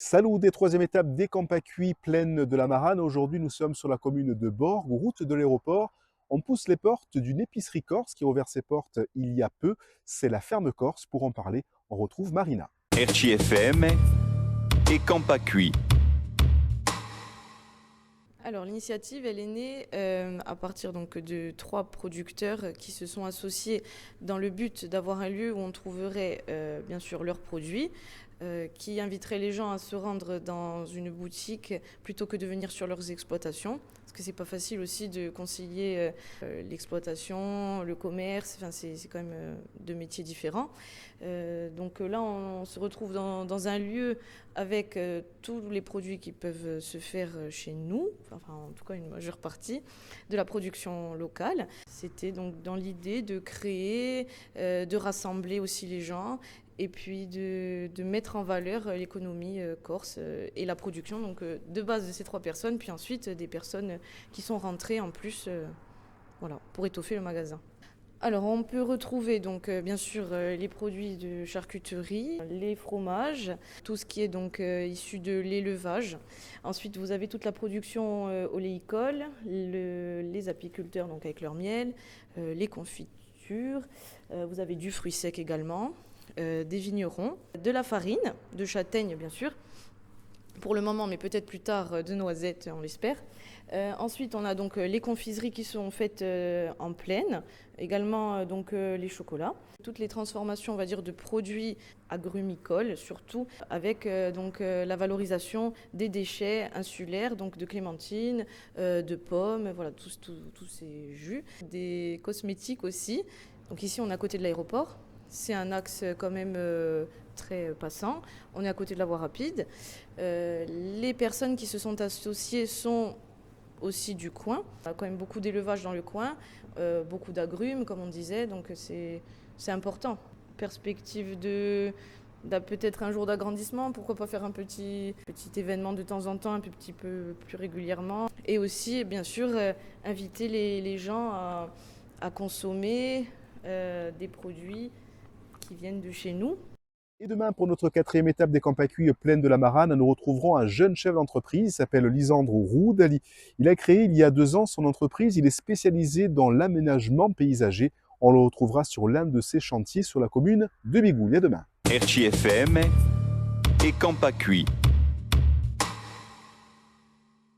Salut des troisième étape des Campacuis, plaine de la Marane. Aujourd'hui, nous sommes sur la commune de Borg, route de l'aéroport. On pousse les portes d'une épicerie corse qui a ouvert ses portes il y a peu. C'est la ferme corse. Pour en parler, on retrouve Marina. RCFM et Campacui. Alors l'initiative, elle est née à partir donc de 3 producteurs qui se sont associés dans le but d'avoir un lieu où on trouverait bien sûr leurs produits, qui inviterait les gens à se rendre dans une boutique plutôt que de venir sur leurs exploitations. Parce que c'est pas facile aussi de concilier l'exploitation, le commerce, enfin, c'est quand même 2 métiers différents. Donc là, on se retrouve dans un lieu avec tous les produits qui peuvent se faire chez nous, enfin en tout cas une majeure partie, de la production locale. C'était donc dans l'idée de créer, de rassembler aussi les gens et puis de mettre en valeur l'économie corse et la production donc, de base de ces 3 personnes, puis ensuite des personnes qui sont rentrées en plus voilà, pour étoffer le magasin. Alors, on peut retrouver donc bien sûr les produits de charcuterie, les fromages, tout ce qui est donc issu de l'élevage. Ensuite, vous avez toute la production oléicole, les apiculteurs donc avec leur miel, les confitures. Vous avez du fruit sec également, des vignerons, de la farine, de châtaigne bien sûr. Pour le moment, mais peut-être plus tard, de noisettes, on l'espère. Ensuite, on a donc les confiseries qui sont faites en plaine, également donc les chocolats. Toutes les transformations, on va dire, de produits agrumicoles, surtout avec donc la valorisation des déchets insulaires, donc de clémentines, de pommes, voilà, tous ces jus. Des cosmétiques aussi. Donc ici, on est à côté de l'aéroport. C'est un axe quand même très passant. On est à côté de la voie rapide. Les personnes qui se sont associées sont aussi du coin. Il y a quand même beaucoup d'élevage dans le coin, beaucoup d'agrumes, comme on disait, donc c'est important. Perspective de peut-être un jour d'agrandissement, pourquoi pas faire un petit événement de temps en temps, un petit peu plus régulièrement. Et aussi, bien sûr, inviter les gens à consommer des produits qui viennent de chez nous. Et demain, pour notre quatrième étape des Campacuis, plaine de la Marane, nous retrouverons un jeune chef d'entreprise, il s'appelle Lisandro Roudali. Il a créé il y a 2 ans son entreprise, il est spécialisé dans l'aménagement paysager. On le retrouvera sur l'un de ses chantiers sur la commune de Bigouille. À demain. RCFM et Campacui.